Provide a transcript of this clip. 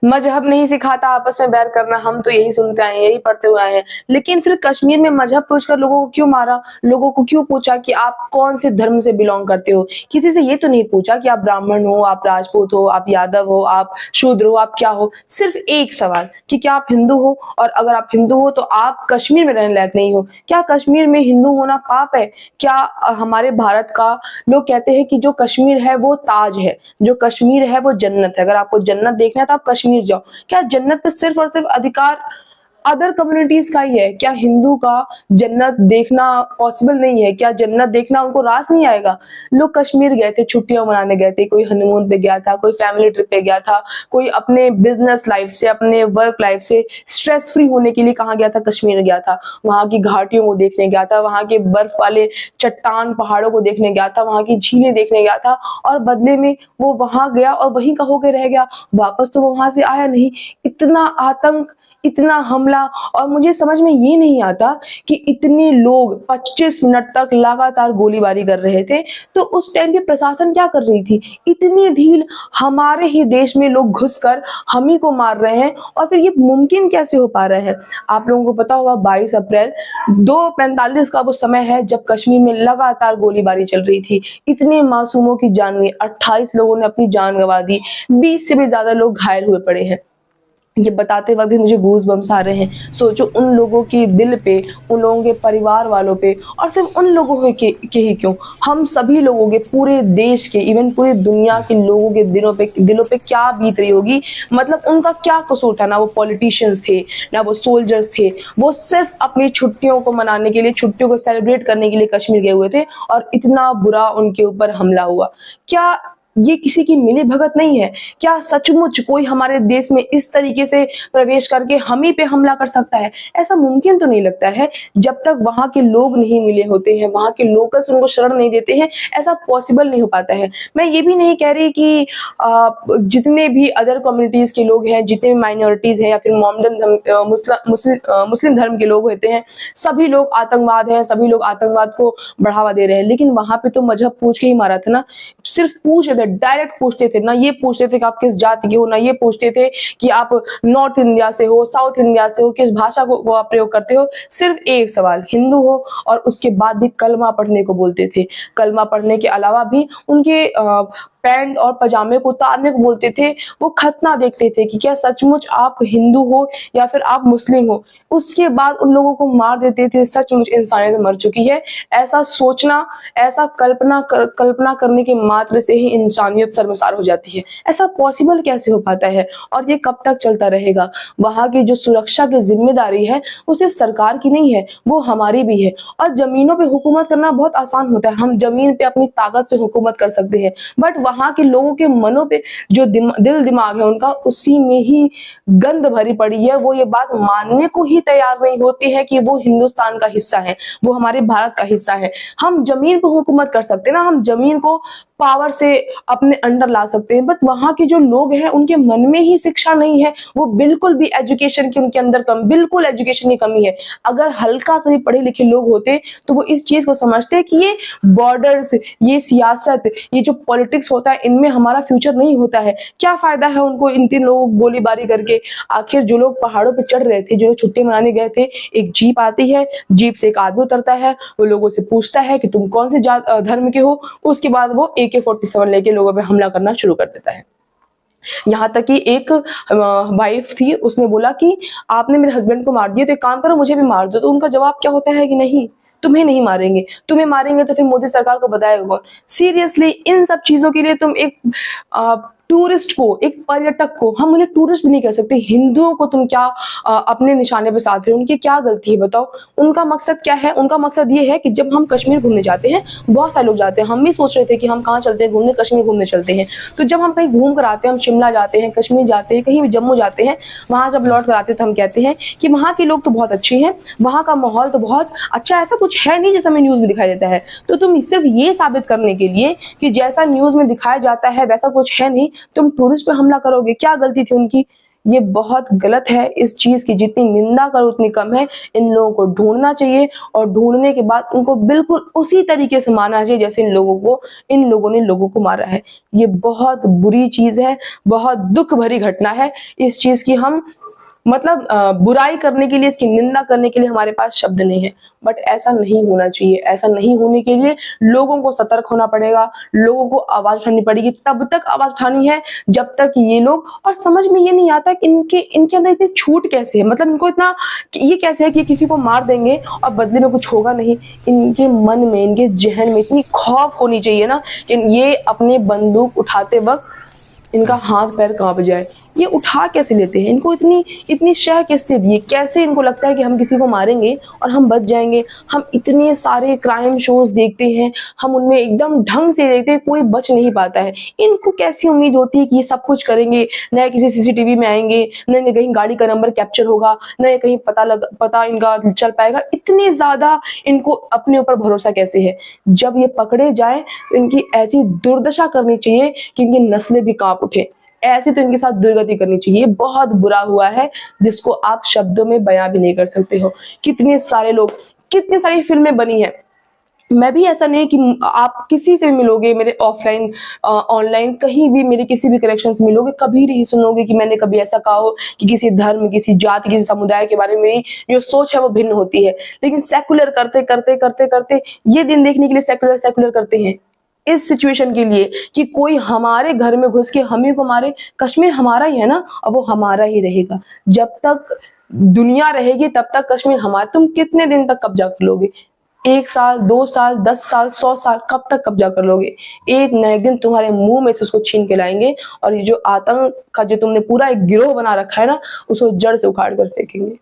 मजहब नहीं सिखाता आपस में बैर करना, हम तो यही सुनते आए हैं, यही पढ़ते हुए आए हैं। लेकिन फिर कश्मीर में मजहब पूछकर लोगों को क्यों मारा? लोगों को क्यों पूछा कि आप कौन से धर्म से बिलोंग करते हो? किसी से ये तो नहीं पूछा कि आप ब्राह्मण हो, आप राजपूत हो, आप यादव हो, आप शूद्र हो, आप क्या हो? सिर्फ एक सवाल कि क्या आप हिंदू हो? और अगर आप हिंदू हो तो आप कश्मीर में रहने लायक नहीं हो। क्या कश्मीर में हिंदू होना पाप है? क्या हमारे भारत का लोग कहते हैं कि जो कश्मीर है वो ताज है, जो कश्मीर है वो जन्नत है। अगर आपको जन्नत देखना है तो आप कश्मीर जाओ। क्या जन्नत पे सिर्फ और सिर्फ अधिकार अदर कम्युनिटीज का ही है? क्या हिंदू का जन्नत देखना पॉसिबल नहीं है? क्या जन्नत देखना उनको रास नहीं आएगा? लोग कश्मीर गए थे, छुट्टियां मनाने गए थे, कोई हनीमून पे गया था, कोई फैमिली ट्रिप पे गया था, कोई अपने बिजनेस लाइफ से, अपने वर्क लाइफ से स्ट्रेस फ्री होने के लिए कहाँ गया था? कश्मीर गया था। वहां की घाटियों को देखने गया था, वहां के बर्फ वाले चट्टान पहाड़ों को देखने गया था, वहां की झीलें देखने गया था, और बदले में वो वहां गया और वहीं का होके रह गया, वापस तो वो वहां से आया नहीं। इतना आतंक, इतना हमला, और मुझे समझ में ये नहीं आता कि इतने लोग 25 मिनट तक लगातार गोलीबारी कर रहे थे, तो उस टाइम पे प्रशासन क्या कर रही थी? इतनी ढील, हमारे ही देश में लोग घुसकर हम ही को मार रहे हैं, और फिर ये मुमकिन कैसे हो पा रहा है? आप लोगों को पता होगा 22 अप्रैल 2:45 का वो समय है जब कश्मीर में लगातार गोलीबारी चल रही थी। इतने मासूमों की जान गई, 28 लोगों ने अपनी जान गंवा दी, 20 से भी ज्यादा लोग घायल हुए पड़े हैं। ये बताते वक्त भी मुझे गूज बम्स आ रहे हैं। सोचो उन लोगों के दिल पे, उन लोगों के परिवार वालों पे, और सिर्फ उन लोगों के ही क्यों, हम सभी लोगों के, पूरे देश के, इवन पूरी दुनिया के लोगों के दिलों पे क्या बीत रही होगी। मतलब उनका क्या कसूर था? ना वो पॉलिटिशियंस थे, ना वो सोल्जर्स थे, वो सिर्फ अपनी छुट्टियों को मनाने के लिए, छुट्टियों को सेलिब्रेट करने के लिए कश्मीर गए हुए थे, और इतना बुरा उनके ऊपर हमला हुआ। क्या ये किसी की मिली भगत नहीं है? क्या सचमुच कोई हमारे देश में इस तरीके से प्रवेश करके हम ही पे हमला कर सकता है? ऐसा मुमकिन तो नहीं लगता है। जब तक वहां के लोग नहीं मिले होते हैं, वहां के लोकल्स उनको शरण नहीं देते हैं, ऐसा पॉसिबल नहीं हो पाता है। मैं ये भी नहीं कह रही कि जितने भी अदर कम्युनिटीज के लोग हैं, जितने भी माइनॉरिटीज हैं, या फिर मुस्लिम धर्म के लोग होते हैं, सभी लोग आतंकवाद हैं, सभी लोग आतंकवाद को बढ़ावा दे रहे हैं। लेकिन वहां पे तो मजहब पूछ के ही मारा था ना। सिर्फ पूछ रहे थे, डायरेक्ट पूछते थे ना, ये पूछते थे कि आप किस जाति के हो, ना ये पूछते थे कि आप नॉर्थ इंडिया से हो, साउथ इंडिया से हो, किस भाषा को आप प्रयोग करते हो। सिर्फ एक सवाल, हिंदू हो, और उसके बाद भी कलमा पढ़ने को बोलते थे। कलमा पढ़ने के अलावा भी उनके पैंट और पजामे को उतारने को बोलते थे। वो खतना देखते थे कि क्या सचमुच आप हिंदू हो या फिर आप मुस्लिम हो। उसके बाद उन लोगों को मार देते थे। सचमुच इंसानियत मर चुकी है। ऐसा सोचना, ऐसा कल्पना करने के मात्र से ही इंसानियत शर्मसार हो जाती है। ऐसा पॉसिबल कैसे हो पाता है? और ये कब तक चलता रहेगा? वहां की जो सुरक्षा की जिम्मेदारी है वो सिर्फ सरकार की नहीं है, वो हमारी भी है। और जमीनों पे हुकूमत करना बहुत आसान होता है, हम जमीन पे अपनी ताकत से हुकूमत कर सकते हैं, बट वहां के लोगों के मनों पे जो दिल दिमाग है उनका, उसी में ही गंद भरी पड़ी है। वो ये बात मानने को ही तैयार नहीं होती है कि वो हिंदुस्तान का हिस्सा है, वो हमारे भारत का हिस्सा है। हम जमीन पर हुकूमत कर सकते हैं ना, हम जमीन को पावर से अपने अंडर ला सकते हैं, बट वहां के जो लोग हैं उनके मन में ही शिक्षा नहीं है। वो बिल्कुल भी एजुकेशन की, उनके अंदर बिल्कुल एजुकेशन की कमी है। अगर हल्का से भी पढ़े लिखे लोग होते तो वो इस चीज को समझते कि ये बॉर्डर्स, ये सियासत, ये जो पॉलिटिक्स होता है, इनमें हमारा फ्यूचर नहीं होता है। क्या फायदा है उनको इन तीन लोगों को गोलीबारी करके? आखिर जो लोग पहाड़ों पे चढ़ रहे थे, जो लोग छुट्टी मनाने गए थे, एक जीप आती है, जीप से एक आदमी उतरता है, वो लोगों से पूछता है कि तुम कौन से धर्म के हो। उसके बाद वो AK-47 लेके लोगों पे हमला करना शुरू कर देता है। यहाँ तक कि एक वाइफ थी, उसने बोला कि आपने मेरे हस्बैंड को मार दिया, तो एक काम करो मुझे भी मार दो। तो उनका जवाब क्या होता है कि नहीं, तुम्हें नहीं मारेंगे, तुम्हें मारेंगे तो फिर मोदी सरकार को बताएगा कौन? सीरियसली इन सब चीजों के लिए तुम एक टूरिस्ट को, एक पर्यटक को, हम उन्हें टूरिस्ट भी नहीं कह सकते, हिंदुओं को तुम क्या अपने निशाने पे साध रहे हो? उनकी क्या गलती है बताओ? उनका मकसद क्या है? उनका मकसद ये है कि जब हम कश्मीर घूमने जाते हैं, बहुत सारे लोग जाते हैं, हम भी सोच रहे थे कि हम कहाँ चलते हैं घूमने, कश्मीर घूमने चलते हैं। तो जब हम कहीं घूम कर आते हैं, हम शिमला जाते हैं, कश्मीर जाते हैं, कहीं भी जम्मू जाते हैं, वहां जब लौट कर आते हैं तो हम कहते हैं कि वहां के लोग तो बहुत अच्छे हैं, वहां का माहौल तो बहुत अच्छा, ऐसा कुछ है नहीं जैसा हमें न्यूज में दिखाई देता है। तो तुम सिर्फ ये साबित करने के लिए कि जैसा न्यूज में दिखाया जाता है वैसा कुछ है नहीं, तुम टूरिस्ट पे हमला करोगे? क्या गलती थी उनकी? ये बहुत गलत है। इस चीज़ की जितनी निंदा करो उतनी कम है। इन लोगों को ढूँढना चाहिए और ढूँढने के बाद उनको बिल्कुल उसी तरीके से मारना चाहिए जैसे इन लोगों ने लोगों को मारा है। ये बहुत बुरी चीज़ है, बहुत दुःख भरी घटना है। इस चीज़ की हम मतलब बुराई करने के लिए, इसकी निंदा करने के लिए हमारे पास शब्द नहीं है। बट ऐसा नहीं होना चाहिए। ऐसा नहीं होने के लिए लोगों को सतर्क होना पड़ेगा, लोगों को आवाज़ उठानी पड़ेगी। तब तक आवाज़ उठानी है जब तक ये लोग, और समझ में ये नहीं आता कि इनके अंदर इतनी छूट कैसे है। मतलब इनको इतना कि ये कैसे है कि किसी को मार देंगे और बदले में कुछ होगा नहीं। इनके मन में, इनके ज़हन में इतनी खौफ होनी चाहिए ना कि ये अपने बंदूक उठाते वक़्त इनका हाथ पैर काँप जाए। ये उठा कैसे लेते हैं? इनको इतनी शह किससे दी है? कैसे इनको लगता है कि हम किसी को मारेंगे और हम बच जाएँगे? हम इतने सारे क्राइम शोज़ देखते हैं, हम उनमें एकदम ढंग से देखते हैं, कोई बच नहीं पाता है। इनको कैसी उम्मीद होती है कि ये सब कुछ करेंगे, ना किसी सीसीटीवी में आएँगे, ना कहीं गाड़ी का नंबर कैप्चर होगा, ना कहीं पता इनका चल पाएगा। इतने ज़्यादा इनको अपने ऊपर भरोसा कैसे है? जब ये पकड़े जाएँ, तो इनकी ऐसी दुर्दशा करनी चाहिए कि इनकी नस्लें भी काँप उठें। ऐसे तो इनके साथ दुर्गति करनी चाहिए। ये बहुत बुरा हुआ है जिसको आप शब्दों में बयां भी नहीं कर सकते हो। कितने सारे लोग, कितनी सारी फिल्में बनी हैं। मैं भी ऐसा नहीं है कि आप किसी से भी मिलोगे मेरे ऑफलाइन ऑनलाइन कहीं भी मेरे किसी भी कनेक्शन से मिलोगे, कभी नहीं सुनोगे कि मैंने कभी ऐसा कहा हो कि किसी धर्म, किसी जाति, किसी समुदाय के बारे में मेरी जो सोच है वो भिन्न होती है। लेकिन सेक्युलर करते ये दिन देखने के लिए सेक्युलर करते हैं। इस सिचुएशन के लिए कि कोई हमारे घर में घुस के हम ही को मारे। कश्मीर हमारा ही है ना, और वो हमारा ही रहेगा। जब तक दुनिया रहेगी तब तक कश्मीर हमारा। तुम कितने दिन तक कब्जा कर लोगे? 1 साल, 2 साल, 10 साल, 100 साल, कब तक कब्जा कर लोगे? एक ना एक दिन तुम्हारे मुंह में से उसको छीन के लाएंगे और ये जो आतंक का जो तुमने पूरा एक गिरोह बना रखा है ना, उसको जड़ से उखाड़ कर फेंकेंगे।